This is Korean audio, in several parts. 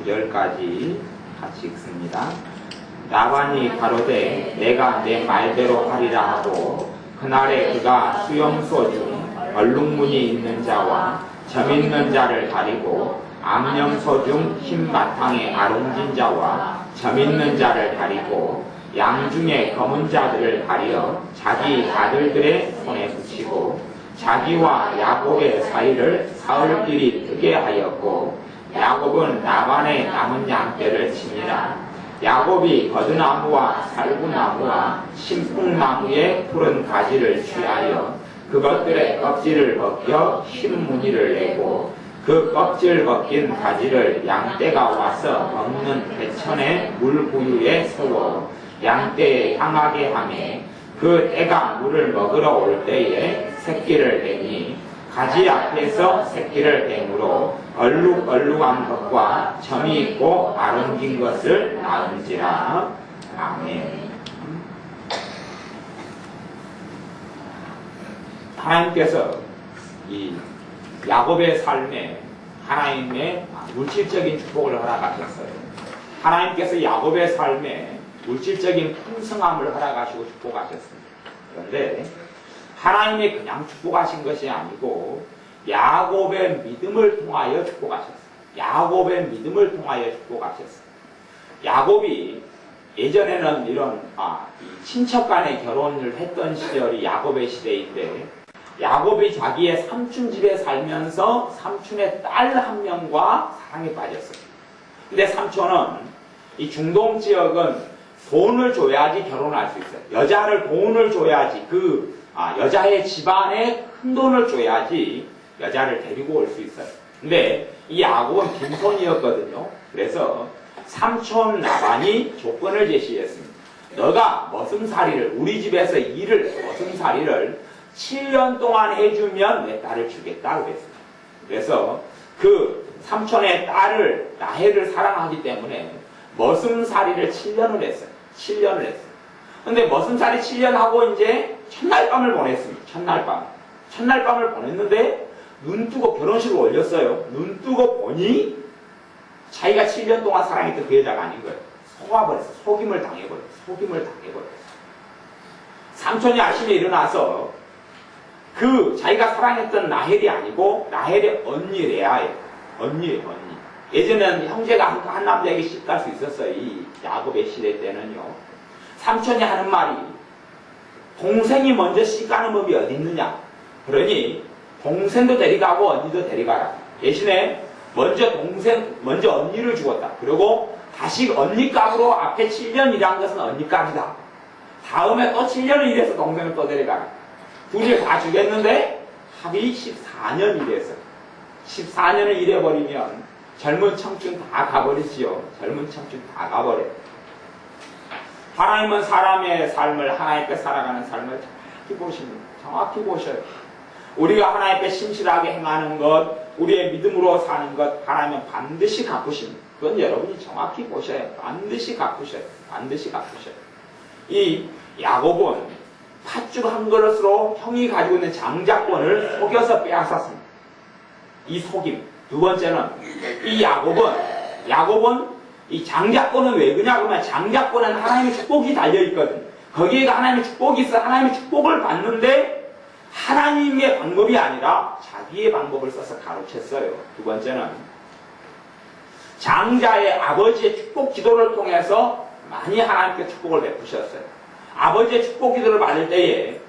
10가지 같이 읽습니다. 라반이 가로되 내가 내 말대로 하리라 하고 그날에 그가 수염소 중 얼룩무늬 있는 자와 점 있는 자를 가리고 암염소 중 흰 바탕에 아롱진 자와 점 있는 자를 가리고 양 중에 검은 자들을 가리어 자기 아들들의 손에 붙이고 자기와 야곱의 사이를 사흘길이 뜨게 하였고 야곱은 라반의 남은 양떼를 치니라. 야곱이 거드나무와 살구나무와 신풍나무의 푸른 가지를 취하여 그것들의 껍질을 벗겨 흰 무늬를 내고 그 껍질 벗긴 가지를 양떼가 와서 먹는 배천의 물구유에 세워 양떼에 향하게 하며 그 떼가 물을 먹으러 올 때에 새끼를 떼니 가지 앞에서 새끼를 떼므로 얼룩얼룩한 것과 점이 있고 아름긴 것을 낳은지라. 아멘. 하나님께서 이 야곱의 삶에 하나님의 물질적인 축복을 허락하셨어요. 하나님께서 야곱의 삶에 물질적인 풍성함을 허락하시고 축복하셨습니다. 그런데 하나님이 그냥 축복하신 것이 아니고 야곱의 믿음을 통하여 축복하셨어요. 야곱의 믿음을 통하여 축복하셨어요. 야곱이 예전에는 이런 친척 간의 결혼을 했던 시절이 야곱의 시대인데 야곱이 자기의 삼촌 집에 살면서 삼촌의 딸 한 명과 사랑에 빠졌어요. 근데 삼촌은 이 중동 지역은 돈을 줘야지 결혼할 수 있어요. 여자를 돈을 줘야지 여자의 집안에 큰 돈을 줘야지 여자를 데리고 올 수 있어요. 근데 이 야곱은 빈손이었거든요. 그래서 삼촌 라반이 조건을 제시했습니다. 너가 머슴살이를 우리 집에서 머슴살이를 7년 동안 해주면 내 딸을 주겠다 그랬습니다. 그래서 그 삼촌의 딸을 라헬을 사랑하기 때문에 머슴살이를 7년을 했어요. 7년을 했어요. 근데 머슴살이 7년 하고 이제 첫날 밤을 보냈습니다. 첫날 밤을 보냈는데 눈 뜨고 결혼식을 올렸어요. 눈 뜨고 보니 자기가 7년 동안 사랑했던 그 여자가 아닌 거예요. 속아버렸어요. 속임을 당해버렸어요. 삼촌이 아침에 일어나서 자기가 사랑했던 라헬이 아니고 라헬의 언니 레아예요. 언니. 예전에는 형제가 한 남자에게 시집갈 수 있었어요. 이 야곱의 시대 때는요. 삼촌이 하는 말이 동생이 먼저 시집가는 법이 어디 있느냐. 그러니 동생도 데려가고 언니도 데려가라. 대신에 먼저 언니를 죽었다. 그리고 다시 언니 값으로 앞에 7년 일한 것은 언니 값이다. 다음에 또 7년을 일해서 동생을 또 데려가라. 둘이 다 죽였는데 합이 14년 일했어요. 14년을 일해버리면 젊은 청춘 다 가버리지요. 하나님은 사람의 삶을 하나님께 살아가는 삶을 정확히 보십니다. 정확히 보셔요. 우리가 하나님께 신실하게 행하는 것, 우리의 믿음으로 사는 것 하나님은 반드시 갚으십니다. 그건 여러분이 정확히 보셔야 해요. 반드시 갚으셔요. 이 야곱은 팥죽 한 그릇으로 형이 가지고 있는 장자권을 속여서 빼앗았습니다. 이 속임. 두 번째는 이 야곱은 이 장자권은 왜 그러냐 그러면 장자권은 하나님의 축복이 달려있거든. 거기에 하나님의 축복이 있어. 하나님의 축복을 받는데 하나님의 방법이 아니라 자기의 방법을 써서 가로챘어요. 두 번째는 장자의 아버지의 축복 기도를 통해서 많이 하나님께 축복을 베푸셨어요. 아버지의 축복 기도를 받을 때에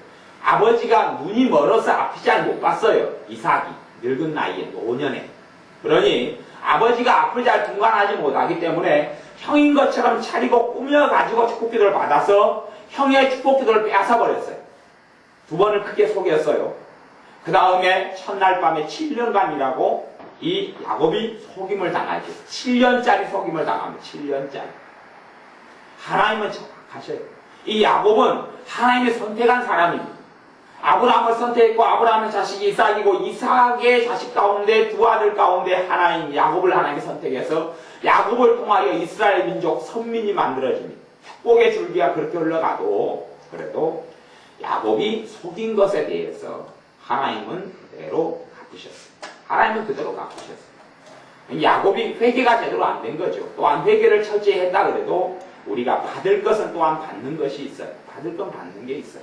아버지가 눈이 멀어서 앞이 잘 못 봤어요. 이삭이 늙은 나이에 노년에. 그러니 아버지가 앞을 잘 분간하지 못하기 때문에 형인 것처럼 차리고 꾸며가지고 축복 기도를 받아서 형의 축복 기도를 빼앗아버렸어요. 두 번을 크게 속였어요. 그 다음에 첫날 밤에 7년간이라고 이 야곱이 속임을 당하죠. 7년짜리 속임을 당합니다. 7년짜리. 하나님은 정확하셔요. 이 야곱은 하나님이 선택한 사람입니다. 아브라함을 선택했고 아브라함의 자식이 이삭이고 이삭의 자식 가운데 두 아들 가운데 야곱을 하나님이 선택해서 야곱을 통하여 이스라엘 민족 선민이 만들어집니다. 축복의 줄기가 그렇게 흘러가도 그래도 야곱이 속인 것에 대해서 하나님은 그대로 갚으셨어요. 야곱이 회개가 제대로 안 된 거죠. 또한 회개를 철저히 했다 그래도 우리가 받을 것은 또한 받는 것이 있어요. 받을 건 받는 게 있어요.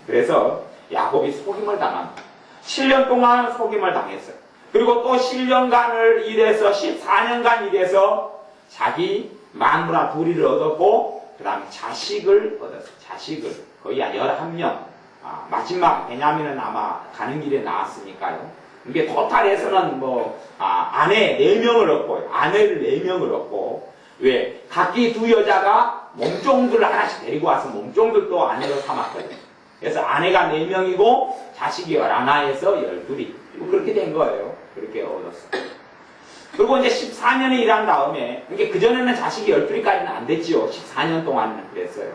그래서 야곱이 속임을 당합니다. 7년 동안 속임을 당했어요. 그리고 또 7년간을 일해서 14년간 일해서 자기 만물아 둘이를 얻었고 그 다음에 자식을 얻었어요. 자식을 거의 11명. 마지막 베냐민은 아마 가는 길에 나왔으니까요. 이게 토탈에서는 아내 4명을 얻고 아내를 4명을 얻고 왜 각기 두 여자가 몸종들을 하나씩 데리고 와서 몸종들도 아내로 삼았거든요. 그래서 아내가 4명이고 자식이 11에서 12이 그렇게 된 거예요. 그렇게 얻었어요. 그리고 이제 14년을 일한 다음에 그전에는 자식이 12까지는 안 됐지요. 14년 동안은 그랬어요.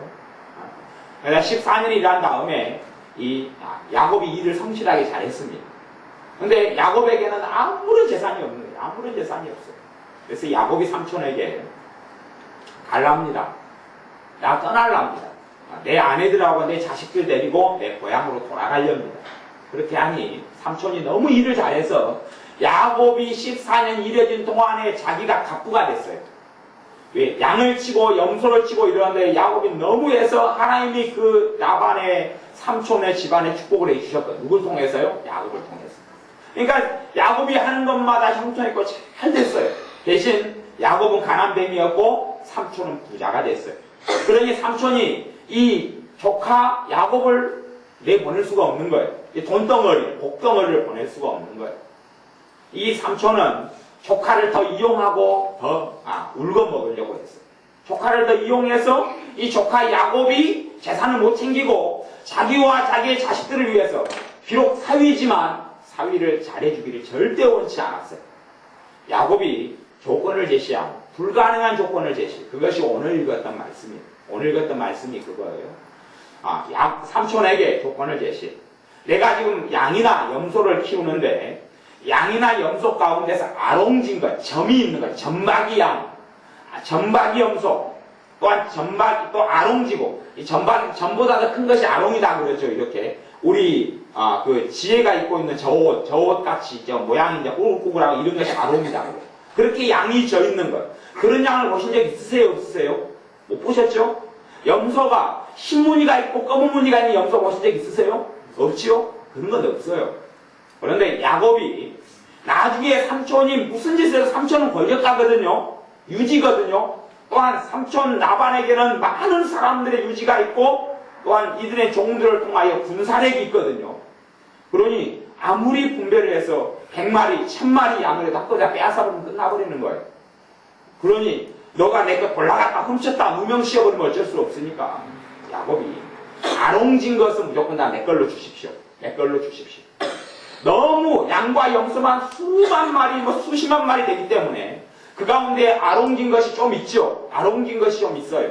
그러니까 14년을 일한 다음에 이 야곱이 일을 성실하게 잘했습니다. 근데 야곱에게는 아무런 재산이 없는 거예요. 아무런 재산이 없어요. 그래서 야곱이 삼촌에게 갈랍니다. 나 떠날랍니다. 내 아내들하고 내 자식들 데리고 내 고향으로 돌아가렵니다. 그렇게 하니 삼촌이 너무 일을 잘해서 야곱이 14년 일해진 동안에 자기가 갑부가 됐어요. 왜? 양을 치고 염소를 치고 이러는데 야곱이 너무 해서 하나님이 그 라반의 삼촌의 집안에 축복을 해주셨거든요. 누굴 통해서요? 야곱을 통해서. 그러니까 야곱이 하는 것마다 형통했고 잘 됐어요. 대신 야곱은 가난뱅이였고 삼촌은 부자가 됐어요. 그러니 삼촌이 이 조카 야곱을 내보낼 수가 없는 거예요. 돈덩어리, 복덩어리를 보낼 수가 없는 거예요. 이 삼촌은 조카를 더 이용하고 더 울거먹으려고 했어요. 조카를 더 이용해서 이 조카 야곱이 재산을 못 챙기고 자기와 자기의 자식들을 위해서 비록 사위지만 사위를 잘해주기를 절대 원치 않았어요. 야곱이 조건을 제시하고 불가능한 조건을 제시. 그것이 오늘 읽었던 말씀이에요. 오늘 읽었던 말씀이 그거예요. 삼촌에게 조건을 제시. 내가 지금 양이나 염소를 키우는데 양이나 염소 가운데서 아롱진 것, 점이 있는 것, 점박이 양, 점박이 염소, 또한 점박이 또 아롱지고 이 점박이 점보다 더 큰 것이 아롱이다 그러죠. 이렇게 우리 그 지혜가 입고 있는 저 옷 같이 모양이 이제 꾸글꾸글하고 이런 것이 아롱이다 그래요. 그렇게 양이 져 있는 것. 그런 양을 보신 적 있으세요? 없으세요? 못 보셨죠? 염소가 흰 무늬가 있고 검은 무늬가 있는 염소 보신 적 있으세요? 없지요? 그런 건 없어요. 그런데 야곱이 나중에 삼촌이 무슨 짓을 해서 삼촌은 권력가거든요. 유지거든요. 또한 삼촌 라반에게는 많은 사람들의 유지가 있고 또한 이들의 종들을 통하여 군사력이 있거든요. 그러니 아무리 분배를 해서 100마리, 1000마리 양을 다 빼앗아버리면 끝나버리는 거예요. 그러니 너가 내 거 골라갔다 훔쳤다 누명씌워버리면 어쩔 수 없으니까 야곱이 아롱진 것은 무조건 다 내 걸로 주십시오. 내 걸로 주십시오. 너무 양과 염소만 수만 마리, 수십만 마리 되기 때문에 그 가운데 아롱진 것이 좀 있죠. 아롱진 것이 좀 있어요.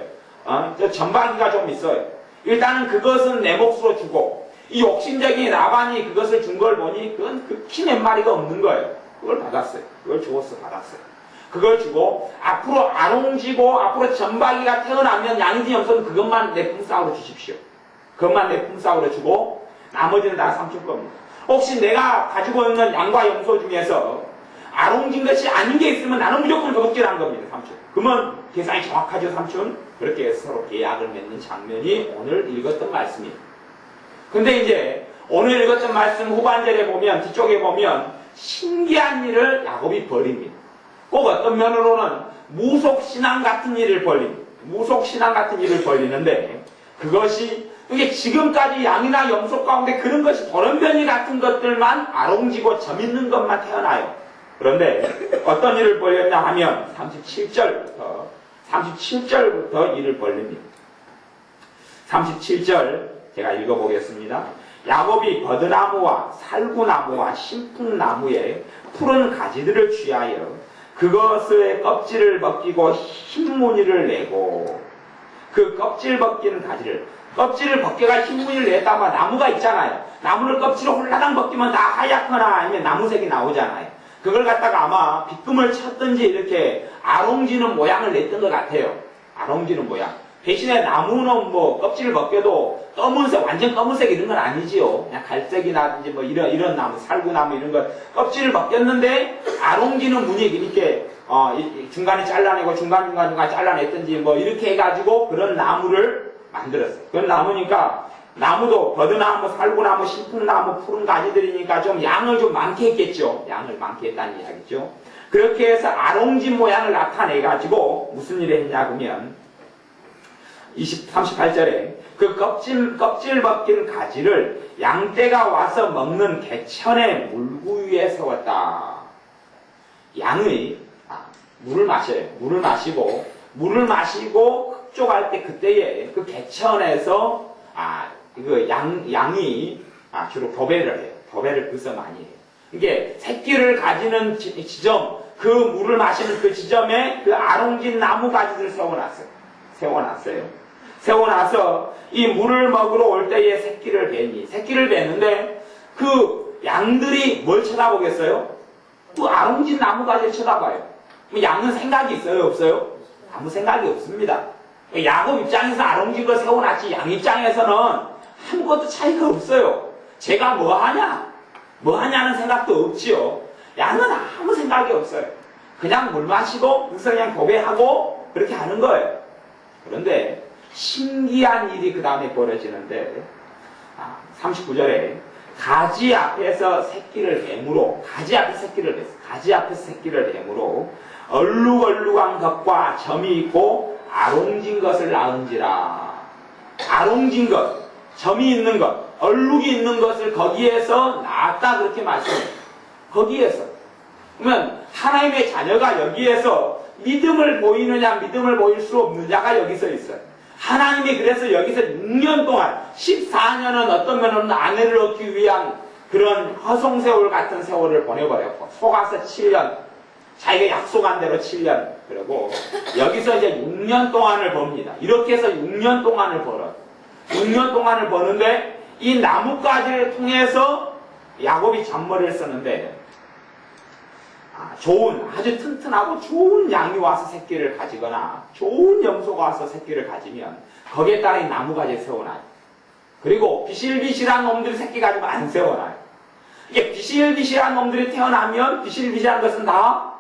점박이가 좀 있어요. 일단은 그것은 내 몫으로 주고 이 욕심적인 라반이 그것을 준 걸 보니 그건 극히 몇 마리가 없는 거예요. 그걸 받았어요. 그걸 주었어 받았어요. 그걸 주고 앞으로 아롱지고 앞으로 점박이가 태어나면 양이든 염소는 그것만 내 품삯으로 주십시오. 그것만 내 품삯으로 주고 나머지는 다 삼촌 겁니다. 혹시 내가 가지고 있는 양과 염소 중에서 아롱진 것이 아닌 게 있으면 나는 무조건 도둑질한 겁니다. 삼촌. 그러면 계산이 정확하죠. 삼촌. 그렇게 해서 서로 계약을 맺는 장면이 오늘 읽었던 말씀입니다. 근데 이제 오늘 읽었던 말씀 후반절에 보면 뒤쪽에 보면 신기한 일을 야곱이 벌입니다. 꼭 어떤 면으로는 무속신앙 같은 일을 벌립니다. 무속신앙 같은 일을 벌리는데 그것이 이게 지금까지 양이나 염소 가운데 그런 것이 돌연변이 같은 것들만 아롱지고 점 있는 것만 태어나요. 그런데 어떤 일을 벌였냐 하면 37절부터 일을 벌립니다. 37절 제가 읽어보겠습니다. 야곱이 버드나무와 살구나무와 신풍나무의 푸른 가지들을 취하여 그것의 껍질을 벗기고 흰 무늬를 내고 그 껍질 벗기는 가지를 껍질을 벗겨가 흰 무늬를 냈다면 나무가 있잖아요. 나무를 껍질을 홀라당 벗기면 다 하얗거나 아니면 나무색이 나오잖아요. 그걸 갖다가 아마 빗금을 쳤든지 이렇게 아롱지는 모양을 냈던 것 같아요. 아롱지는 모양. 대신에 나무는 뭐 껍질을 벗겨도 검은색, 완전 검은색 이런 건 아니지요. 그냥 갈색이나 뭐 이런 나무, 살구나무 이런 거 껍질을 벗겼는데 아롱지는 무늬 이렇게 중간에 잘라내고 중간 잘라냈든지 뭐 이렇게 해가지고 그런 나무를 만들었어요. 그런 나무니까 나무도 버드나무, 살구나무, 신풍나무, 푸른 가지들이니까 좀 양을 좀 많게 했겠죠. 양을 많게 했다는 이야기죠. 그렇게 해서 아롱지 모양을 나타내가지고 무슨 일을 했냐 그러면 38절에 그 껍질 벗긴 가지를 양떼가 와서 먹는 개천의 물구 위에 세웠다. 양의 물을 마셔요. 물을 마시고 흡족할 때 그때에 그 개천에서 양이 주로 도배를 해요. 도배를 그래서 많이 해요. 이게 새끼를 가지는 지점, 그 물을 마시는 그 지점에 그 아롱진 나무 가지를 세워놔서 이 물을 먹으러 올 때에 새끼를 베는데 그 양들이 뭘 쳐다보겠어요? 그 아롱진 나무 가지를 쳐다봐요. 양은 생각이 있어요, 없어요? 아무 생각이 없습니다. 야곱 입장에서 아롱진 걸 세워놨지 양 입장에서는 아무것도 차이가 없어요. 제가 뭐 하냐는 생각도 없지요. 양은 아무 생각이 없어요. 그냥 물 마시고 그래서 그냥 도배하고 그렇게 하는 거예요. 그런데 신기한 일이 그 다음에 벌어지는데 39절에 가지 앞에서 새끼를 뱀으로 얼룩얼룩한 것과 점이 있고 아롱진 것을 낳은지라. 아롱진 것, 점이 있는 것, 얼룩이 있는 것을 거기에서 낳았다 그렇게 말씀해요. 거기에서. 그러면 하나님의 자녀가 여기에서 믿음을 보이느냐 믿음을 보일 수 없느냐가 여기서 있어요. 하나님이 그래서 여기서 6년 동안 14년은 어떤 면은 아내를 얻기 위한 그런 허송세월 같은 세월을 보내버렸고 속아서 7년 자기가 약속한 대로 7년 그러고 여기서 이제 6년 동안을 봅니다. 이렇게 해서 6년 동안을 벌어요. 6년 동안을 버는데 이 나뭇가지를 통해서 야곱이 잔머리를 쓰는데 아주 튼튼하고 좋은 양이 와서 새끼를 가지거나 좋은 염소가 와서 새끼를 가지면 거기에 따라 이 나무가지를 세워놔요. 그리고 비실비실한 놈들이 새끼 가지고 안 세워놔요. 이게 비실비실한 놈들이 태어나면 비실비실한 것은 다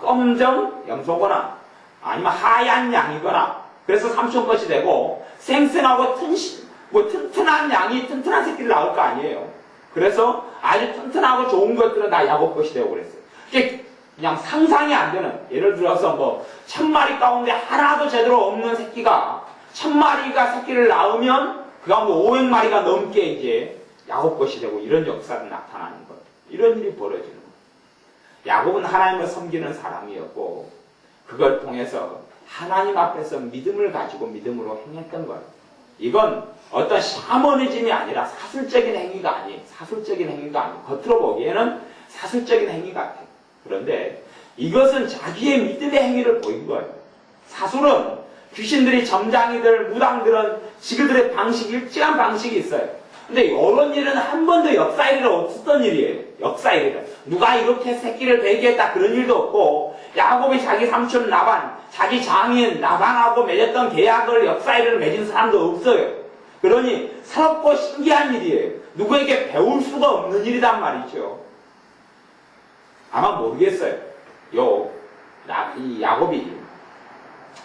검정 염소거나 아니면 하얀 양이거나 그래서 삼촌 것이 되고 생생하고 튼튼한 양이 튼튼한 새끼를 낳을 거 아니에요. 그래서 아주 튼튼하고 좋은 것들은 다 야곱 것이 되고 그랬어요. 이게 그냥 상상이 안 되는, 예를 들어서 1000마리 가운데 하나도 제대로 없는 새끼가 1000마리가 새끼를 낳으면 그 가운데 500마리가 넘게 이제 야곱 것이 되고 이런 역사가 나타나는 거예요. 이런 일이 벌어지는 거예요. 야곱은 하나님을 섬기는 사람이었고 그걸 통해서 하나님 앞에서 믿음을 가지고 믿음으로 행했던 거예요. 이건 어떤 샤머니즘이 아니라 사술적인 행위가 아니에요. 겉으로 보기에는 사술적인 행위 같아요. 그런데 이것은 자기의 믿음의 행위를 보인 거예요. 사술은 귀신들이 점장이들, 무당들은 지그들의 일정한 방식이 있어요. 근데 이런 일은 한 번도 역사 일에 없었던 일이에요. 역사 일에. 누가 이렇게 새끼를 베게 했다 그런 일도 없고 야곱이 자기 삼촌 라반, 자기 장인 라반하고 맺었던 계약을 역사 일을 맺은 사람도 없어요. 그러니 새롭고 신기한 일이에요. 누구에게 배울 수가 없는 일이란 말이죠. 아마 모르겠어요. 이 야곱이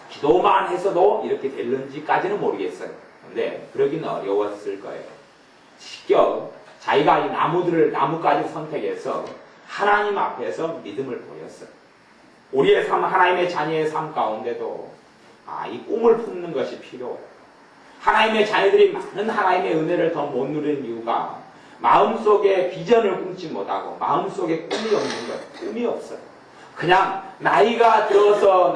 기도만 했어도 이렇게 될는지까지는 모르겠어요. 근데 그러긴 어려웠을 거예요. 직접 자기가 이 나무까지 선택해서 하나님 앞에서 믿음을 보였어요. 우리의 삶, 하나님의 자녀의 삶 가운데도 이 꿈을 품는 것이 필요해요. 하나님의 자녀들이 많은 하나님의 은혜를 더 못 누리는 이유가 마음속에 비전을 꿈지 못하고 마음속에 꿈이 없는 거예요. 꿈이 없어요. 그냥 나이가 들어서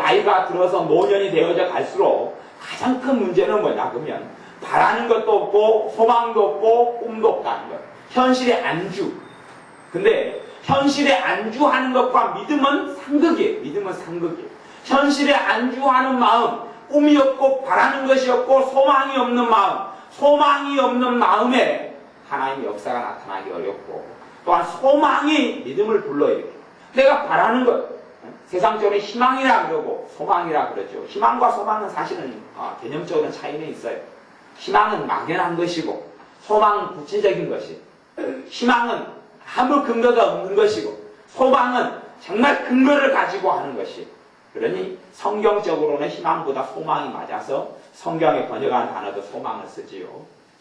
노년이 되어져 갈수록 가장 큰 문제는 뭐냐 그러면 바라는 것도 없고 소망도 없고 꿈도 없다는 거예요. 현실에 안주. 근데 현실에 안주하는 것과 믿음은 상극이에요. 현실에 안주하는 마음, 꿈이 없고 바라는 것이 없고 소망이 없는 마음에 하나님의 역사가 나타나기 어렵고 또한 소망이 믿음을 불러일으켜요. 내가 바라는 것, 세상적으로 희망이라 그러고 소망이라 그러죠. 희망과 소망은 사실은 개념적으로는 차이는 있어요. 희망은 막연한 것이고 소망은 구체적인 것이. 희망은 아무 근거가 없는 것이고 소망은 정말 근거를 가지고 하는 것이. 그러니 성경적으로는 희망보다 소망이 맞아서 성경에 번역한 단어도 소망을 쓰지요.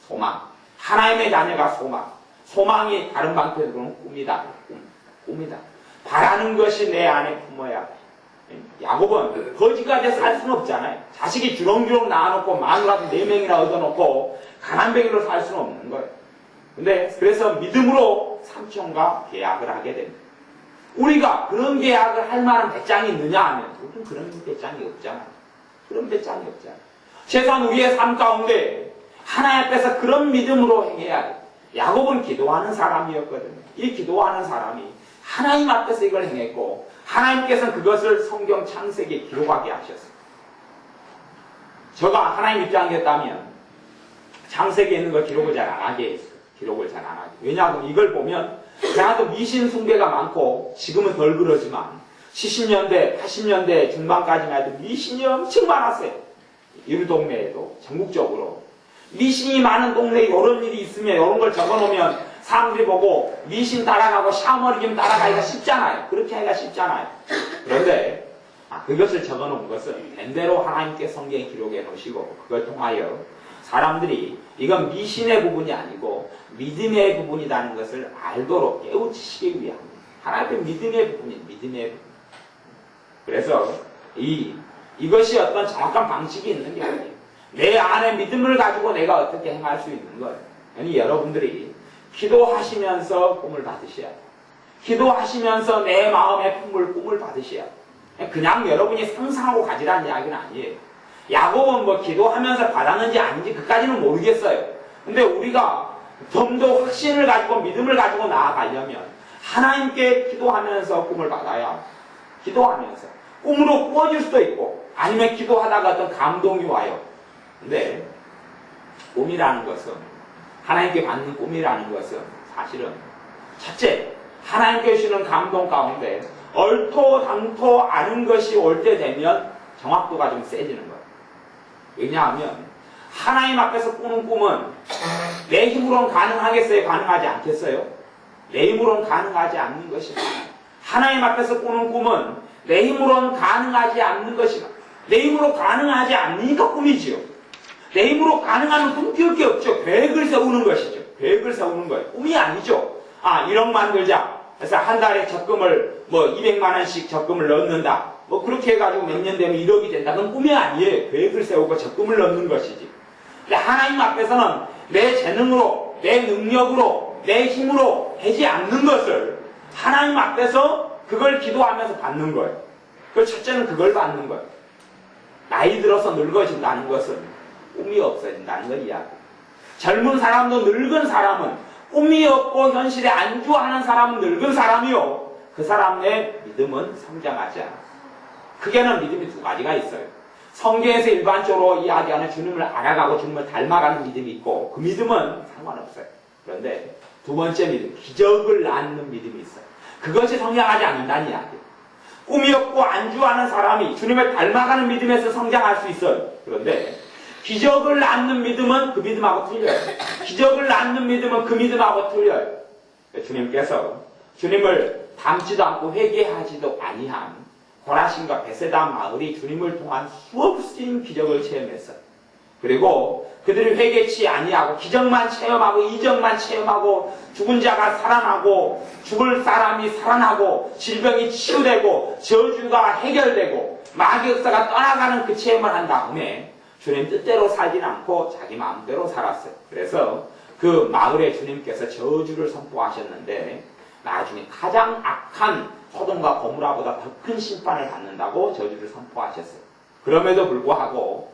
소망. 하나님의 자녀가 소망. 소망이 다른 방편으로는 꿈이다. 꿈이다. 바라는 것이 내 안에 품어야 돼. 야곱은 거지가 돼서 살 수는 없잖아요. 자식이 주렁주렁 낳아놓고 마누라도 4명이나 얻어놓고 가난뱅이로 살 수는 없는 거예요. 근데 그래서 믿음으로 삼촌과 계약을 하게 됩니다. 우리가 그런 계약을 할 만한 배짱이 있느냐 하면 우리는 그런 배짱이 없잖아요. 그런 배짱이 없잖아요. 최소한 우리의 삶 가운데 하나님 앞에서 그런 믿음으로 행해야 돼요. 야곱은 기도하는 사람이었거든요. 이 기도하는 사람이 하나님 앞에서 이걸 행했고 하나님께서는 그것을 성경 창세기에 기록하게 하셨어요. 저가 하나님 입장이었다면 창세기에 있는 걸 기록을 잘 안 하게 했어요. 기록을 잘 안 하게. 왜냐하면 이걸 보면 그냥도 미신 숭배가 많고 지금은 덜 그러지만 70년대, 80년대 중반까지만 해도 미신이 엄청 많았어요. 이 동네에도 전국적으로. 미신이 많은 동네에 이런 일이 있으면 이런 걸 적어놓으면 사람들이 보고 미신 따라가고 샤머니즘 따라가기가 쉽잖아요. 그렇게 하기가 쉽잖아요. 그런데 그것을 적어놓은 것은 밴대로 하나님께 성경에 기록해 놓으시고 그걸 통하여 사람들이 이건 미신의 부분이 아니고 믿음의 부분이라는 것을 알도록 깨우치시기 위함입니다. 하나님의 믿음의 부분이 믿음의 부분. 그래서 이것이 어떤 정확한 방식이 있는 게 아니에요. 내 안에 믿음을 가지고 내가 어떻게 행할 수 있는 거예요. 아니 여러분들이 기도하시면서 꿈을 받으셔야 돼요. 기도하시면서 내 마음에 품을 꿈을 받으셔야 돼요. 그냥 여러분이 상상하고 가지라는 이야기는 아니에요. 야곱은 뭐 기도하면서 받았는지 아닌지 그까지는 모르겠어요. 근데 우리가 좀 더 확신을 가지고 믿음을 가지고 나아가려면 하나님께 기도하면서 꿈을 받아야 합니다. 기도하면서 꿈으로 꾸어질 수도 있고 아니면 기도하다가 어떤 감동이 와요. 근데 꿈이라는 것은 하나님께 받는 꿈이라는 것은 사실은 첫째 하나님께 주시는 감동 가운데 얼토당토 않은 것이 올 때 되면 정확도가 좀 세지는 거예요. 왜냐하면 하나님 앞에서 꾸는 꿈은 내 힘으로는 가능하겠어요? 가능하지 않겠어요? 내 힘으로는 가능하지 않는 것이다. 하나님 앞에서 꾸는 꿈은 내 힘으로는 가능하지 않는 것이다. 내 힘으로 가능하지 않으니까 꿈이지요. 내 힘으로 가능한 꿈 띄울 게 없죠. 계획을 세우는 것이죠. 계획을 세우는 거예요. 꿈이 아니죠. 1억 만들자. 그래서 한 달에 적금을 200만 원씩 적금을 넣는다. 그렇게 해가지고 몇 년 되면 1억이 된다. 그건 꿈이 아니에요. 계획을 세우고 적금을 넣는 것이지. 근데 하나님 앞에서는 내 재능으로, 내 능력으로, 내 힘으로 하지 않는 것을 하나님 앞에서 그걸 기도하면서 받는 거예요. 그 첫째는 그걸 받는 거예요. 나이 들어서 늙어진다는 것은 꿈이 없어진다는 걸 이야기해요. 젊은 사람도 늙은 사람은 꿈이 없고 현실에 안주하는 사람은 늙은 사람이요. 그 사람의 믿음은 성장하지 않아요. 크게는 믿음이 두 가지가 있어요. 성경에서 일반적으로 이야기하는 주님을 알아가고 주님을 닮아가는 믿음이 있고 그 믿음은 상관없어요. 그런데 두 번째 믿음, 기적을 낳는 믿음이 있어요. 그것이 성장하지 않는다는 이야기예요. 꿈이 없고 안주하는 사람이 주님을 닮아가는 믿음에서 성장할 수 있어요. 그런데 기적을 낳는 믿음은 그 믿음하고 틀려요. 기적을 낳는 믿음은 그 믿음하고 틀려요. 주님께서 주님을 닮지도 않고 회개하지도 아니한 고라신과 베세다 마을이 주님을 통한 수없이 기적을 체험했어요. 그리고 그들이 회개치 아니하고 기적만 체험하고 이적만 체험하고 죽은 자가 살아나고 죽을 사람이 살아나고 질병이 치유되고 저주가 해결되고 마귀 역사가 떠나가는 그 체험을 한 다음에 주님 뜻대로 살진 않고 자기 마음대로 살았어요. 그래서 그 마을에 주님께서 저주를 선포하셨는데 나중에 가장 악한 소돔과 고모라보다 더 큰 심판을 받는다고 저주를 선포하셨어요. 그럼에도 불구하고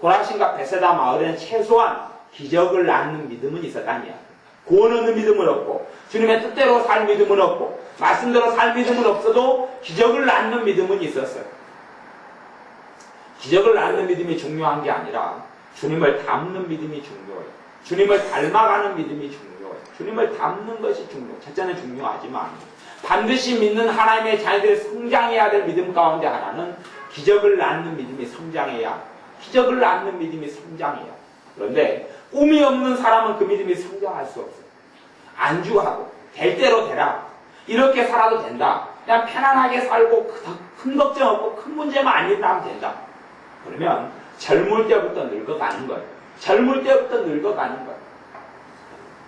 고라신과 베세다 마을에는 최소한 기적을 낳는 믿음은 있었다는 이야기예요. 구원 얻는 믿음은 없고 주님의 뜻대로 살 믿음은 없고 말씀대로 살 믿음은 없어도 기적을 낳는 믿음은 있었어요. 기적을 낳는 믿음이 중요한 게 아니라 주님을 닮는 믿음이 중요해요. 주님을 닮아가는 믿음이 중요해요. 주님을 닮는 것이 중요해요. 첫째는 중요하지만 반드시 믿는 하나님의 자녀들이 성장해야 될 믿음 가운데 하나는 기적을 낳는 믿음이 성장해야, 기적을 낳는 믿음이 성장해야. 그런데 꿈이 없는 사람은 그 믿음이 성장할 수 없어요. 안주하고 될 대로 되라, 이렇게 살아도 된다, 그냥 편안하게 살고 큰 걱정 없고 큰 문제만 안 일어나면 된다. 그러면 젊을 때부터 늙어가는 거예요. 젊을 때부터 늙어가는 거예요.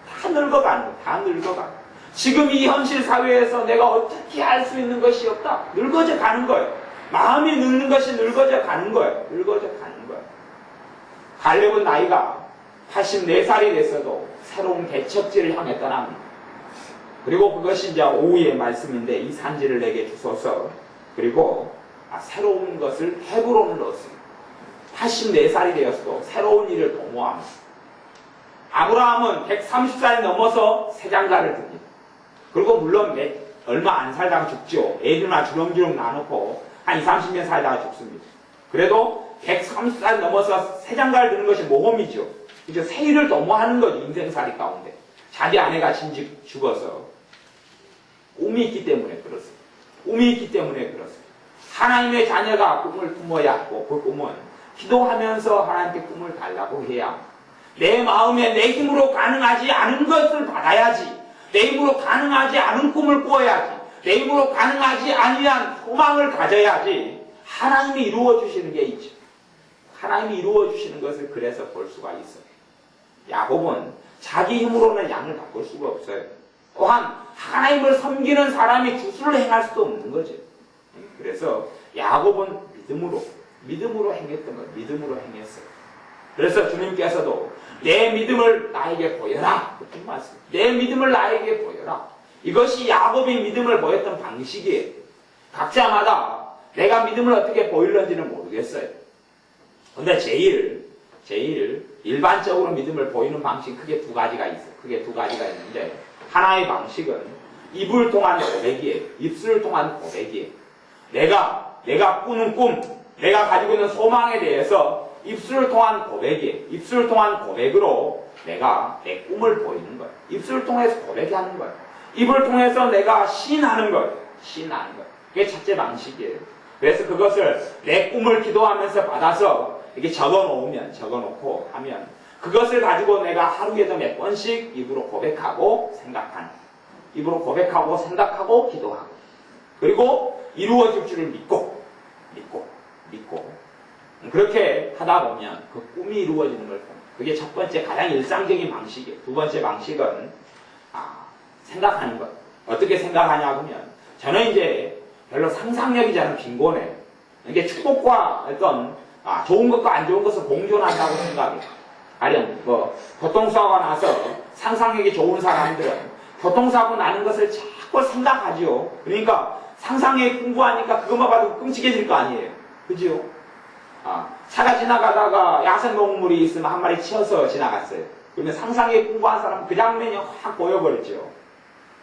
다 늙어가는 거예요. 다 늙어가는 거예요. 지금 이 현실 사회에서 내가 어떻게 할 수 있는 것이 없다. 늙어져 가는 거예요. 마음이 늙는 것이 늙어져 가는 거예요. 늙어져 가는 거예요. 갈렙은 나이가 84살이 됐어도 새로운 개척지를 향해 떠납니다. 그리고 그것이 이제 오후의 말씀인데, 이 산지를 내게 주소서. 그리고 새로운 것을 헤브론을 넣었습니다. 84살이 되었어도 새로운 일을 도모합니다. 아브라함은 130살이 넘어서 새 장가를 듭니다. 그리고 물론 얼마 안 살다가 죽죠. 애들만 주렁주렁 나놓고 한 20, 30년 살다가 죽습니다. 그래도 130살 넘어서 새 장가를 드는 것이 모험이죠. 그죠? 새 일을 도모하는 거죠. 인생살이 가운데. 자기 아내가 진즉 죽어서. 꿈이 있기 때문에 그렇습니다. 꿈이 있기 때문에 그렇습니다. 하나님의 자녀가 꿈을 품어야 하고, 그 꿈은 기도하면서 하나님께 꿈을 달라고 해야, 내 마음에 내 힘으로 가능하지 않은 것을 받아야지, 내 힘으로 가능하지 않은 꿈을 꾸어야지, 내 힘으로 가능하지 아니한 소망을 가져야지 하나님이 이루어 주시는 게 있죠. 하나님이 이루어 주시는 것을 그래서 볼 수가 있어요. 야곱은 자기 힘으로는 양을 바꿀 수가 없어요. 또한 하나님을 섬기는 사람이 주술을 행할 수도 없는 거죠. 그래서 야곱은 믿음으로 행했던 거예요. 믿음으로 행했어요. 그래서 주님께서도 내 믿음을 나에게 보여라, 그런 말씀. 내 믿음을 나에게 보여라. 이것이 야곱이 믿음을 보였던 방식이에요. 각자마다 내가 믿음을 어떻게 보이는지는 모르겠어요. 근데 제일 일반적으로 믿음을 보이는 방식 크게 두 가지가 있어요. 크게 두 가지가 있는데, 하나의 방식은 입을 통한 고백이에요. 입술을 통한 고백이에요. 내가 꾸는 꿈, 내가 가지고 있는 소망에 대해서 입술을 통한 고백이에요. 입술을 통한 고백으로 내가 내 꿈을 보이는 거예요. 입술을 통해서 고백하는 거예요. 입을 통해서 내가 시인하는 거예요. 시인하는 거예요. 그게 첫째 방식이에요. 그래서 그것을 내 꿈을 기도하면서 받아서 이렇게 적어놓고 하면, 그것을 가지고 내가 하루에도 몇 번씩 입으로 고백하고 생각하는, 입으로 고백하고 생각하고 기도하고, 그리고 이루어질 줄을 믿고 그렇게 하다 보면 그 꿈이 이루어지는 걸 봅니다. 그게 첫 번째 가장 일상적인 방식이에요. 두 번째 방식은 생각하는 것. 어떻게 생각하냐면, 저는 이제 별로 상상력이 저는 빈곤해요. 이게 축복과 어떤 좋은 것과 안 좋은 것을 공존한다고 생각해요. 가령 교통사고가 나서 상상력이 좋은 사람들은 교통사고 나는 것을 자꾸 생각하죠. 그러니까 상상력이 풍부하니까 그것만 봐도 끔찍해질 거 아니에요. 그죠? 차가 지나가다가 야생동물이 있으면 한 마리 치어서 지나갔어요. 그러면 상상력이 풍부한 사람은 그 장면이 확 보여버렸죠.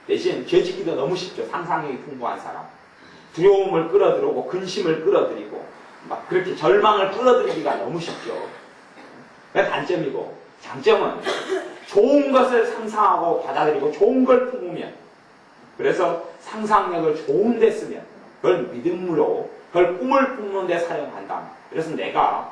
대신 죄짓기도 너무 쉽죠. 상상력이 풍부한 사람. 두려움을 끌어들이고 근심을 끌어들이고 막 그렇게 절망을 끌어들이기가 너무 쉽죠. 그게 단점이고, 장점은 좋은 것을 상상하고 받아들이고 좋은 걸 품으면, 그래서 상상력을 좋은 데 쓰면 그걸 믿음으로, 그걸 꿈을 품는 데 사용한다. 그래서 내가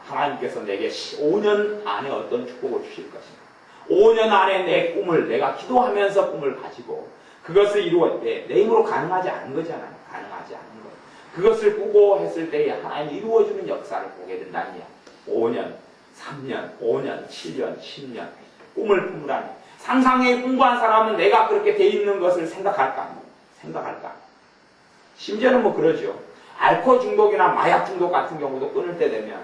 하나님께서 내게 5년 안에 어떤 축복을 주실 것인가, 5년 안에 내 꿈을, 내가 기도하면서 꿈을 가지고 그것을 이루어, 내 힘으로 가능하지 않은 거잖아요. 가능하지 않은 거. 그것을 꾸고 했을 때에 하나님이 이루어주는 역사를 보게 된다는 이야. 5년, 3년, 5년, 7년, 10년 꿈을 품으라니. 상상에 풍부한 사람은 내가 그렇게 돼 있는 것을 생각할까? 심지어는 그러죠. 알코올 중독이나 마약 중독 같은 경우도 끊을 때 되면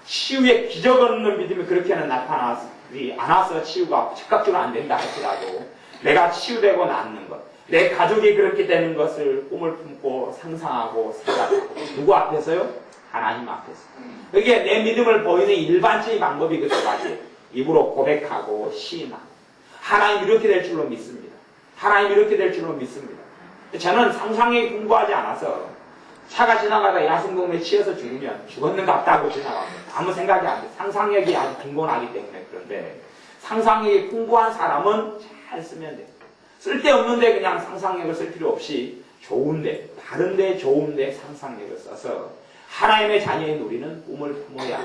치유의 기적 없는 믿음이 그렇게는 나타나지 않아서 치유가 즉각적으로 안 된다 할지라도, 내가 치유되고 낫는 것, 내 가족이 그렇게 되는 것을 꿈을 품고 상상하고 생각하고, 누구 앞에서요? 하나님 앞에서. 그게 내 믿음을 보이는 일반적인 방법이 그 두 가지예요. 입으로 고백하고 시인하고. 하나님 이렇게 될 줄로 믿습니다. 하나님 이렇게 될 줄로 믿습니다. 저는 상상력이 풍부하지 않아서 차가 지나가다 야생동물에 치여서 죽으면 죽었는 같다고 지나갑니다. 아무 생각이 안 돼요. 상상력이 아주 빈곤하기 때문에. 그런데 상상력이 풍부한 사람은 잘 쓰면 돼요. 쓸데없는데 그냥 상상력을 쓸 필요 없이 좋은데, 바른데 좋은데 상상력을 써서 하나님의 자녀인 우리는 꿈을 품어야,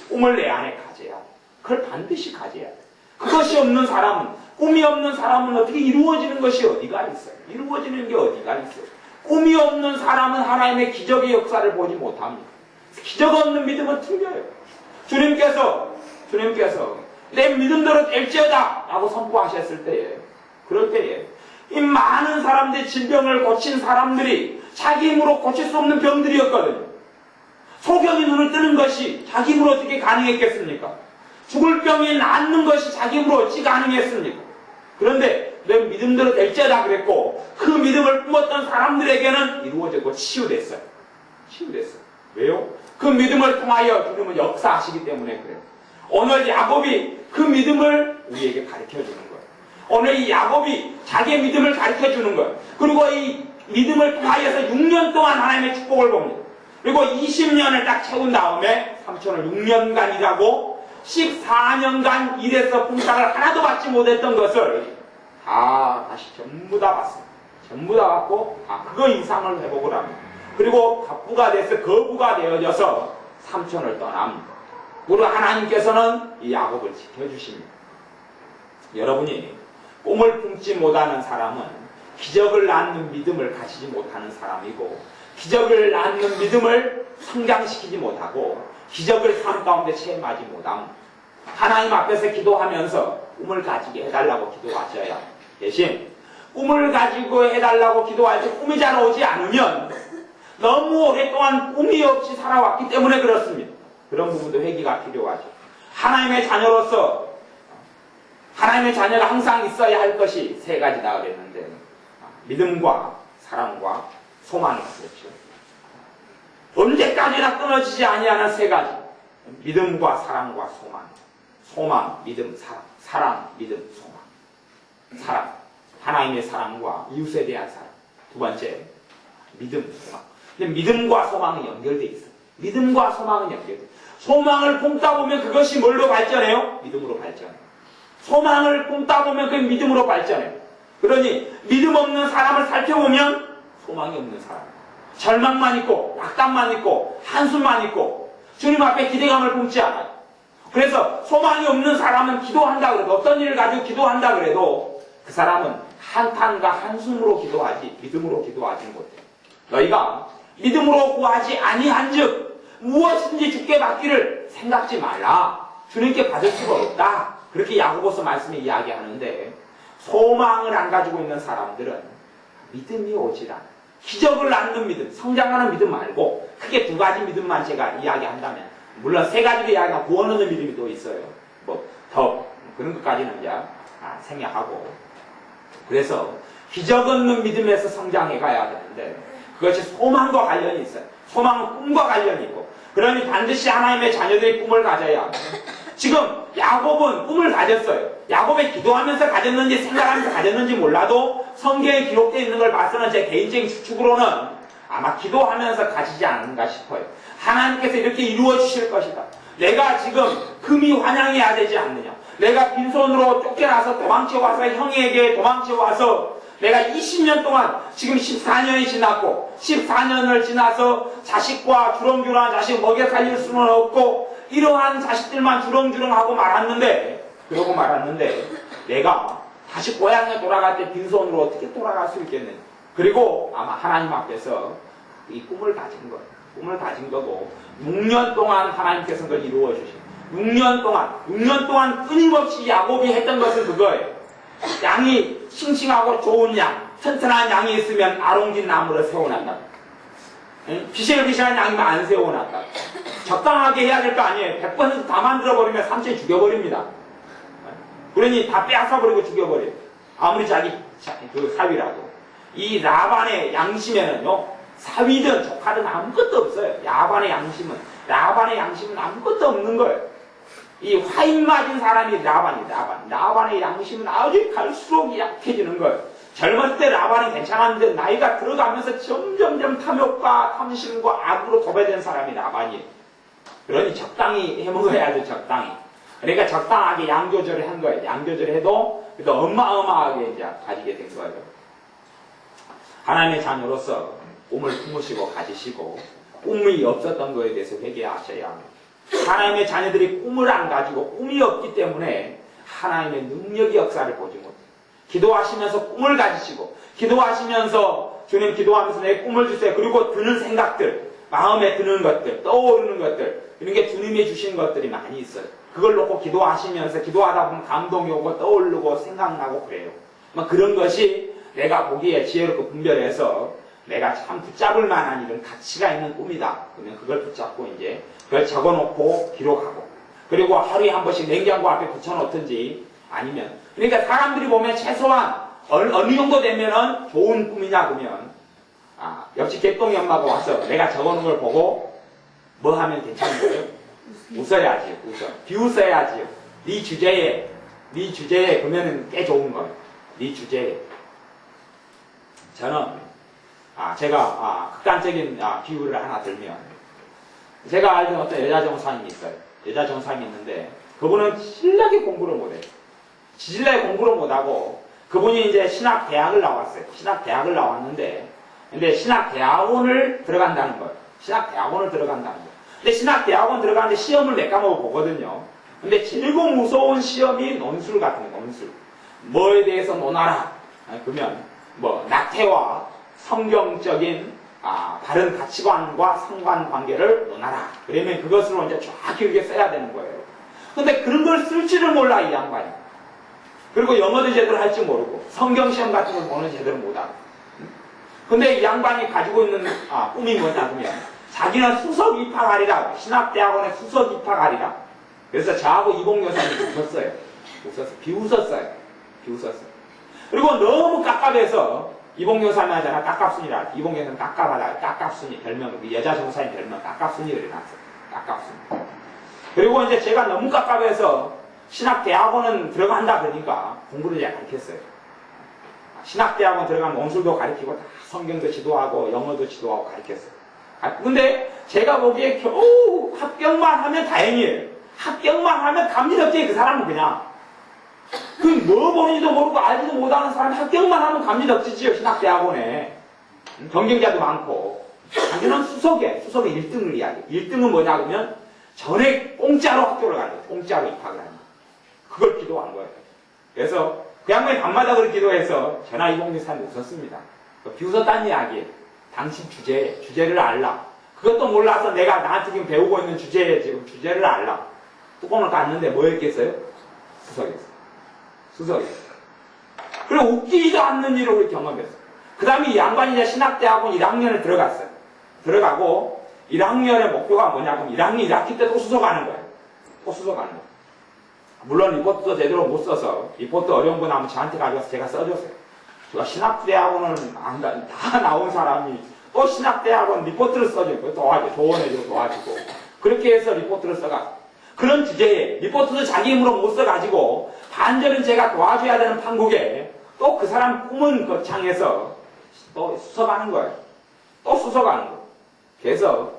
꿈을 내 안에 가져야, 그걸 반드시 가져야 돼. 그것이 없는 사람은, 꿈이 없는 사람은 어떻게 이루어지는 것이 어디가 있어요? 이루어지는 게 어디가 있어요? 꿈이 없는 사람은 하나님의 기적의 역사를 보지 못합니다. 기적 없는 믿음은 틀려요. 주님께서 내 믿음대로 될지어다 라고 선포하셨을 때에, 그럴 때에 이 많은 사람들의 질병을 고친 사람들이 자기 힘으로 고칠 수 없는 병들이었거든요. 소경이 눈을 뜨는 것이 자기 힘으로 어떻게 가능했겠습니까? 죽을 병이 낫는 것이 자기 힘으로 어찌 가능했습니까? 그런데 내 믿음대로 될지어다 그랬고, 그 믿음을 품었던 사람들에게는 이루어졌고 치유됐어요. 왜요? 그 믿음을 통하여 주님은 역사하시기 때문에 그래요. 오늘 야곱이 그 믿음을 우리에게 가르쳐주는 거예요. 오늘 이 야곱이 자기의 믿음을 가르쳐주는 거예요. 그리고 이 믿음을 통하여서 6년 동안 하나님의 축복을 봅니다. 그리고 20년을 딱 채운 다음에 삼촌을 6년간 일하고 14년간 일해서 풍상을 하나도 받지 못했던 것을 다시 전부 다 받습니다. 전부 다 받고 그거 이상을 회복을 합니다. 그리고 갑부가 돼서 거부가 되어져서 삼촌을 떠납니다. 그리고 하나님께서는 이 야곱을 지켜주십니다. 여러분이 꿈을 품지 못하는 사람은 기적을 낳는 믿음을 가지지 못하는 사람이고, 기적을 낳는 믿음을 성장시키지 못하고 기적을 삶 가운데 체험하지 못함. 하나님 앞에서 기도하면서 꿈을 가지게 해달라고 기도하셔야, 대신 꿈을 가지고 해달라고 기도할 때 꿈이 잘 오지 않으면 너무 오랫동안 꿈이 없이 살아왔기 때문에 그렇습니다. 그런 부분도 회개가 필요하죠. 하나님의 자녀로서 하나님의 자녀가 항상 있어야 할 것이 세 가지다 그랬는데, 믿음과 사랑과 소망이 있었죠. 언제까지나 끊어지지 아니하는 세 가지. 믿음과 사랑과 소망. 소망, 믿음, 사랑. 사랑, 믿음, 소망. 사랑. 하나님의 사랑과 이웃에 대한 사랑. 두 번째, 믿음, 소망. 근데 믿음과 소망은 연결되어 있어요. 믿음과 소망은 연결돼요. 소망을 품다 보면 그것이 뭘로 발전해요? 믿음으로 발전해요. 소망을 품다 보면 그 믿음으로 발전해요. 그러니 믿음 없는 사람을 살펴보면 소망이 없는 사람. 절망만 있고 낙담만 있고 한숨만 있고 주님 앞에 기대감을 품지 않아요. 그래서 소망이 없는 사람은 기도한다 그래도, 어떤 일을 가지고 기도한다 그래도 그 사람은 한탄과 한숨으로 기도하지 믿음으로 기도하지 못해요. 너희가 믿음으로 구하지 아니한즉 무엇인지 주께 받기를 생각지 말라. 주님께 받을 수가 없다. 그렇게 야고보서 말씀에 이야기하는데, 소망을 안 가지고 있는 사람들은 믿음이 오질 않아요. 기적을 낳는 믿음, 성장하는 믿음 말고 크게 두 가지 믿음만 제가 이야기한다면, 물론 세 가지로 이야기하면 구원 얻는 믿음이 또 있어요. 더 그런 것까지는 이제 생략하고, 그래서 기적 얻는 믿음에서 성장해 가야 되는데 그것이 소망과 관련이 있어요. 소망은 꿈과 관련이 있고, 그러니 반드시 하나님의 자녀들이 꿈을 가져야 합니다. 지금 야곱은 꿈을 가졌어요. 야곱이 기도하면서 가졌는지 생각하면서 가졌는지 몰라도 성경에 기록되어 있는 걸 봐서는 제 개인적인 추측으로는 아마 기도하면서 가지지 않은가 싶어요. 하나님께서 이렇게 이루어 주실 것이다. 내가 지금 금이 환영해야 되지 않느냐. 내가 빈손으로 쫓겨나서 도망쳐와서 형에게 도망쳐와서 내가 20년 동안 지금 14년이 지났고 14년을 지나서 자식과 주렁주렁한 자식 먹여 살릴 수는 없고 이러한 자식들만 주렁주렁하고 그러고 말았는데 내가 다시 고향에 돌아갈 때 빈손으로 어떻게 돌아갈 수 있겠느냐. 그리고 아마 하나님 앞에서 이 꿈을 가진 거예요. 꿈을 가진 거고 6년 동안 하나님께서 그걸 이루어 주신 6년 동안 끊임없이 야곱이 했던 것은 그거예요. 양이 싱싱하고 좋은 양, 튼튼한 양이 있으면 아롱진 나무를 세워놨다. 비실비실한 양이면 안 세워놨다. 적당하게 해야 될 거 아니에요. 100% 다 만들어버리면 삼촌이 죽여버립니다. 그러니 다 빼앗아버리고 죽여버려요. 아무리 자기 사위라도. 이 라반의 양심에는요, 사위든 조카든 아무것도 없어요. 라반의 양심은 아무것도 없는 거예요. 이 화인 맞은 사람이 라반의 양심은 아주 갈수록 약해지는 거예요. 젊을 때 라반이 괜찮았는데 나이가 들어가면서 점점점 탐욕과 탐심과 악으로 도배된 사람이 라반이에요. 그러니 적당히 해먹어야죠. 적당히. 그러니까 적당하게 양 조절을 한 거예요. 양 조절을 해도 그래도 어마어마하게 이제 가지게 된 거예요. 하나님의 자녀로서 꿈을 품으시고 가지시고 꿈이 없었던 거에 대해서 회개하셔야 합니다. 하나님의 자녀들이 꿈을 안 가지고 꿈이 없기 때문에 하나님의 능력의 역사를 보지 못해요. 기도하시면서 꿈을 가지시고 기도하시면서 주님 기도하면서 내 꿈을 주세요. 그리고 드는 생각들, 마음에 드는 것들, 떠오르는 것들 이런 게 주님이 주신 것들이 많이 있어요. 그걸 놓고 기도하시면서 기도하다 보면 감동이 오고 떠오르고 생각나고 그래요. 그런 것이 내가 보기에 지혜롭고 분별해서 내가 참 붙잡을 만한 이런 가치가 있는 꿈이다. 그러면 그걸 붙잡고 이제 그걸 적어놓고 기록하고 그리고 하루에 한 번씩 냉장고 앞에 붙여놓든지 아니면 그러니까 사람들이 보면 최소한 어느 정도 되면은 좋은 꿈이냐 그러면 옆집 개똥이 엄마가 와서 내가 적어놓은 걸 보고 뭐 하면 괜찮은 거예요? 웃어야지요. 웃어. 비웃어야지요. 네 주제에 그러면은 꽤 좋은 거예요. 네 주제에. 저는 제가 극단적인 비유를 하나 들면 제가 알던 어떤 여자 정사님이 있어요. 여자 정사님이 있는데 그분은 신나게 공부를 못해요. 지질나게 공부를 못하고 그분이 이제 신학대학을 나왔어요. 신학대학을 나왔는데 근데 신학대학원을 들어간다는 거예요. 신학대학원을 들어간다는 거예요. 근데 신학대학원 들어가는데 시험을 몇 과목을 보거든요. 근데 제일 무서운 시험이 논술 같은 거예요. 논술. 뭐에 대해서 논하라. 그러면 낙태와 성경적인 바른 가치관과 상관관계를 논하라. 그러면 그것으로 이제 정확히 이렇게 써야 되는 거예요. 근데 그런 걸 쓸 줄을 몰라 이 양반이. 그리고 영어도 제대로 할 줄 모르고 성경시험 같은 걸 보는 제대로 못하고. 근데 이 양반이 가지고 있는 꿈이 뭐냐 그러면 자기는 수석 입학하리라. 신학대학원에 수석 입학하리라. 그래서 저하고 이봉 여사님이 웃었어요. 비웃었어요. 그리고 너무 깝깝해서 이봉 여사님 하잖아. 깝깝순이라. 이봉 여사님 깝깝하다. 깝깝순이 별명, 여자 정사님 별명 깝깝순이를 해놨어요. 깝깝순이. 그리고 이제 제가 너무 깝깝해서 신학대학원은 들어간다 그러니까 공부를 이제 가르쳤어요. 신학대학원 들어가면 원술도 가르치고 다 성경도 지도하고 영어도 지도하고 가르쳤어요. 근데 제가 보기에 겨우 합격만 하면 다행이에요. 합격만 하면 감리덕지 그 사람은 그냥 뭐 보는지도 모르고 알지도 못하는 사람이 합격만 하면 감리덕지지요. 신학대학원에 경쟁자도 많고 자기는 수석에 1등을 이야기해요. 1등은 뭐냐 그러면 전액 공짜로 학교를 가요. 공짜로 입학을 하는 그걸 기도한 거예요. 그래서 그 양반이 밤마다 그걸 기도해서 전하 이봉규 사람이 웃었습니다. 비웃었다는 이야기예요. 당신 주제를 알라. 그것도 몰라서 내가 나한테 지금 배우고 있는 지금 주제를 알라. 뚜껑을 깠는데 뭐였겠어요? 수석이었어요. 그리고 웃기지도 않는 일을 우리 경험했어요. 그 다음에 이 양반이 이제 신학대학원 1학년을 들어갔어요. 들어가고 1학년의 목표가 뭐냐면 1학년 1학기 때 또 수석하는 거예요. 또 수석하는 거예요. 물론 리포트도 제대로 못 써서 리포트 어려운 거 나오면 저한테 가져와서 제가 써줬어요. 제가 신학대학원은 다 나온 사람이 또 신학대학원 리포트를 써주고 도와줘. 조언해주고 도와주고 그렇게 해서 리포트를 써가 그런 주제에 리포트도 자기 힘으로 못 써가지고 반절은 제가 도와줘야 되는 판국에 또 그 사람 꿈은 거창해서 또 수석하는 거예요. 또 수석하는 거예요. 그래서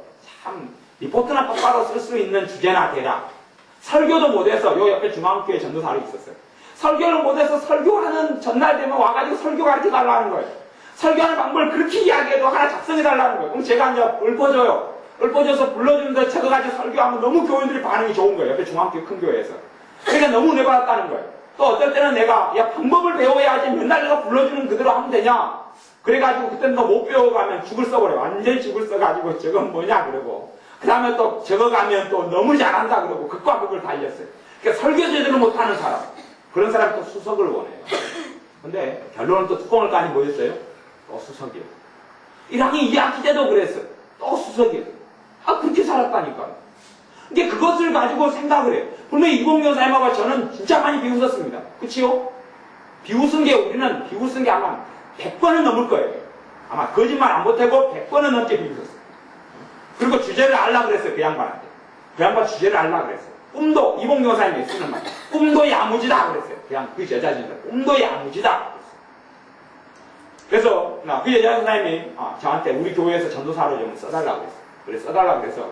참 리포트나 똑바로 쓸 수 있는 주제나 대라. 설교도 못해서 요 옆에 중앙교회 전도사로 있었어요. 설교를 못해서 설교하는 전날 되면 와가지고 설교 가르쳐달라는 거예요. 설교하는 방법을 그렇게 이야기해도 하나 작성해달라는 거예요. 그럼 제가 이제 읊어줘요. 읊어줘서 불러주는데 저거 가지고 설교하면 너무 교인들이 반응이 좋은 거예요. 옆에 중앙교회 큰 교회에서. 그러니까 너무 은혜 받았다는 거예요. 또 어떨 때는 내가 방법을 배워야지 맨날 내가 불러주는 그대로 하면 되냐. 그래가지고 그때는 너 못 배워가면 죽을 써버려요. 완전히 죽을 써가지고 저건 뭐냐 그러고 그 다음에 또 저거 가면 또 너무 잘한다 그러고 극과 극을 달렸어요. 그러니까 설교 제대로 못하는 사람 그런 사람이 또 수석을 원해요. 근데 결론은 또 뚜껑을 까니 뭐였어요? 또 수석이에요. 1학기 2학기 때도 그랬어요. 또 수석이에요. 그렇게 살았다니까요. 이게 그것을 가지고 생각을 해요. 분명히 이봉규 사님하고 저는 진짜 많이 비웃었습니다. 그치요? 비웃은 게 아마 100번은 넘을 거예요. 아마 거짓말 안 못하고 100번은 넘게 비웃었어요. 그리고 주제를 알라 그랬어요. 그 양반한테. 그 양반 주제를 알라 그랬어요. 꿈도 이봉규 사님이 쓰는 말. 꿈도 야무지다 그랬어요. 그냥 그 여자친구가 꿈도 야무지다 그랬어요. 그래서 그 여자 선생님이 저한테 우리 교회에서 전도사로 좀 써달라고 그랬어요. 그래서 써달라고 그래서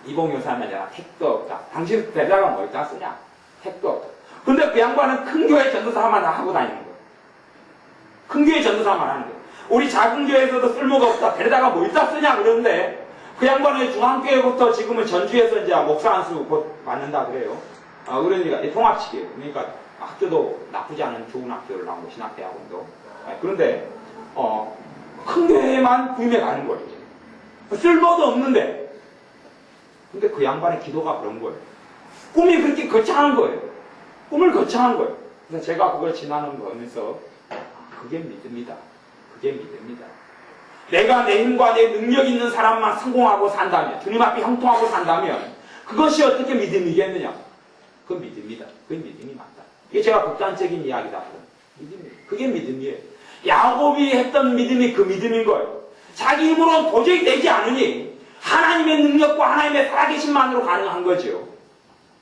이봉 여사는 내가 택도 없다. 당신 데려다가 뭐 있다 쓰냐? 택도 없다. 근데 그 양반은 큰 교회 전도사만 하고 다니는 거예요. 큰 교회 전도사만 하는 거예요. 우리 작은 교회에서도 쓸모가 없다. 데려다가 뭐 있다 쓰냐 그러는데 그 양반은 중앙교회부터 지금은 전주에서 이제 목사 안수 곧 받는다 그래요. 그러니까 통합식이에요. 그러니까 학교도 나쁘지 않은 좋은 학교를 나오고 신학대학원도. 그런데 큰 교회만 부임해 가는 거예요. 쓸모도 없는데. 근데 그 양반의 기도가 그런 거예요. 꿈이 그렇게 거창한 거예요. 꿈을 거창한 거예요. 그래서 제가 그걸 지나는 거 보면서 그게 믿음이다. 그게 믿음이다. 내가 내 힘과 내 능력 있는 사람만 성공하고 산다면, 주님 앞에 형통하고 산다면 그것이 어떻게 믿음이겠느냐? 그건 믿음이다. 그건 믿음이 맞다. 이게 제가 극단적인 이야기다. 믿음이에요. 그게 믿음이에요. 야곱이 했던 믿음이 그 믿음인 거예요. 자기 힘으로는 도저히 되지 않으니 하나님의 능력과 하나님의 살아계심만으로 가능한 거죠.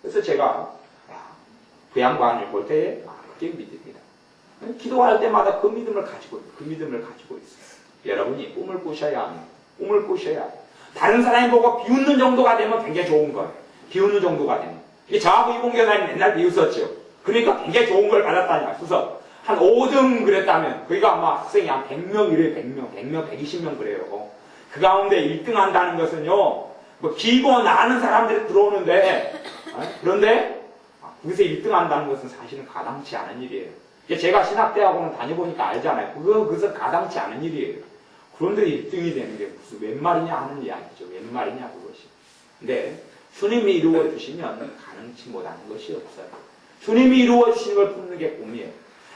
그래서 제가 그 양반을 볼 때에 그게 믿음이다. 기도할 때마다 그 믿음을 가지고 있어요. 여러분이 꿈을 꾸셔야 합니다. 꿈을 꾸셔야 합니다. 다른 사람이 보고 비웃는 정도가 되면 굉장히 좋은 거예요. 비웃는 정도가 되면. 이게 저하고 이봉 교사님 맨날 비웃었죠. 그러니까 굉장히 좋은 걸 받았다냐. 그래서 한 5등 그랬다면, 거기가 아마 학생이 한 100명 이래요. 100명, 120명 그래요. 그 가운데 1등 한다는 것은요, 뭐 기고 나는 사람들이 들어오는데, 그런데 거기서 1등 한다는 것은 사실은 가당치 않은 일이에요. 제가 신학대학원을 다녀보니까 알잖아요. 그것은 가당치 않은 일이에요. 그런데 1등이 되는 게 무슨 웬 말이냐 하는 이야기죠. 웬 말이냐 그것이. 근데 주님이 이루어 주시면 가능치 못하는 것이 없어요. 주님이 이루어 주시는 걸 품는 게 꿈이에요.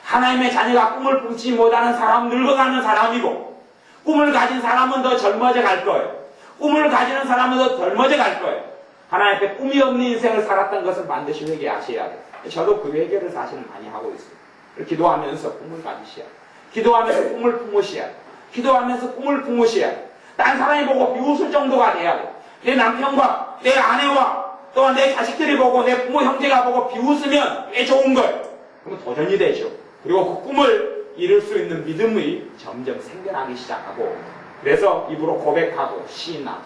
하나님의 자녀가 꿈을 품지 못하는 사람 늙어가는 사람이고, 꿈을 가진 사람은 더 젊어져 갈 거예요. 꿈을 가지는 사람은 더 젊어져 갈 거예요. 하나님 앞에 꿈이 없는 인생을 살았던 것은 반드시 회개하셔야 돼요. 저도 그 회개를 사실은 많이 하고 있어요. 기도하면서 꿈을 가지셔야 돼요. 기도하면서 꿈을 품으셔야 돼요. 기도하면서 꿈을 품으셔야 돼요. 딴 사람이 보고 비웃을 정도가 돼야 돼요. 내 남편과 내 아내와 또한 내 자식들이 보고 내 부모 형제가 보고 비웃으면 꽤 좋은 거예요. 그러면 도전이 되죠. 그리고 그 꿈을 이룰 수 있는 믿음이 점점 생겨나기 시작하고, 그래서 입으로 고백하고 시인하고,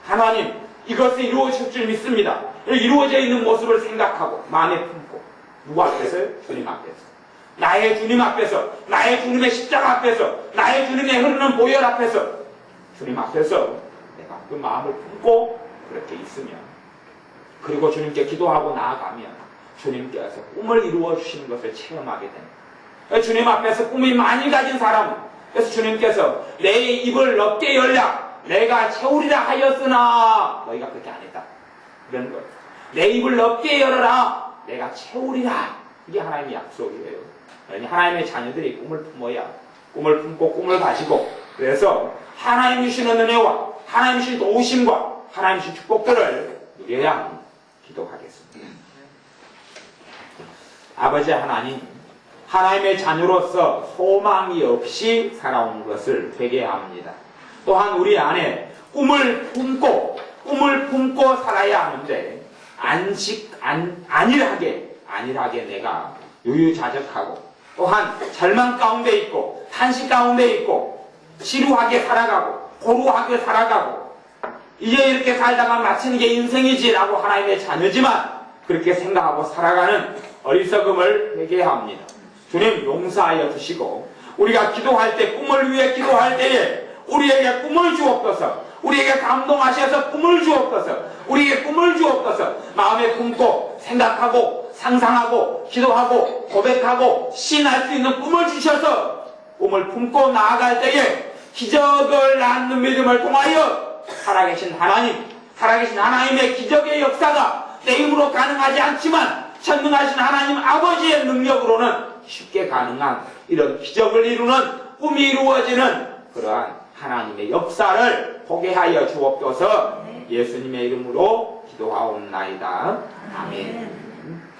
하나님 이것을 이루어질 줄 믿습니다. 이루어져 있는 모습을 생각하고 마음에 품고, 누구 앞에서요? 주님 앞에서. 나의 주님 앞에서, 나의 주님의 십자가 앞에서, 나의 주님의 흐르는 보혈 앞에서, 주님 앞에서 내가 그 마음을 품고 그렇게 있으면, 그리고 주님께 기도하고 나아가면 주님께서 꿈을 이루어 주시는 것을 체험하게 됩니다. 주님 앞에서 꿈이 많이 가진 사람은, 그래서 주님께서 내 입을 넓게 열라 내가 채우리라 하였으나 너희가 그렇게 안 했다. 그런 거예요. 내 입을 넓게 열어라 내가 채우리라. 이게 하나님의 약속이에요. 하나님의 자녀들이 꿈을 품어야, 꿈을 품고 꿈을 가지고, 그래서 하나님 주시는 은혜와 하나님 주신 도우심과 하나님 주신 축복들을 누려야 기도하겠습니다. 아버지 하나님, 하나님의 자녀로서 소망이 없이 살아온 것을 회개합니다. 또한 우리 안에 꿈을 품고 살아야 하는데 안일하게 내가 유유자적하고, 또한 절망 가운데 있고 탄식 가운데 있고 지루하게 살아가고 고루하게 살아가고, 이제 이렇게 살다가 마치는 게 인생이지라고 하나님의 자녀지만 그렇게 생각하고 살아가는 어리석음을 회개합니다. 주님 용서하여 주시고, 우리가 기도할 때, 꿈을 위해 기도할 때에 우리에게 꿈을 주옵소서. 우리에게 감동하셔서 꿈을 주옵소서. 우리에게 꿈을 주옵소서. 마음에 품고 생각하고 상상하고 기도하고 고백하고 신할 수 있는 꿈을 주셔서 꿈을 품고 나아갈 때에 기적을 낳는 믿음을 통하여 살아계신 하나님의 기적의 역사가 내 힘으로 가능하지 않지만 전능하신 하나님 아버지의 능력으로는 쉽게 가능한 이런 기적을 이루는, 꿈이 이루어지는 그러한 하나님의 역사를 보게 하여 주옵소서. 예수님의 이름으로 기도하옵나이다. 아멘.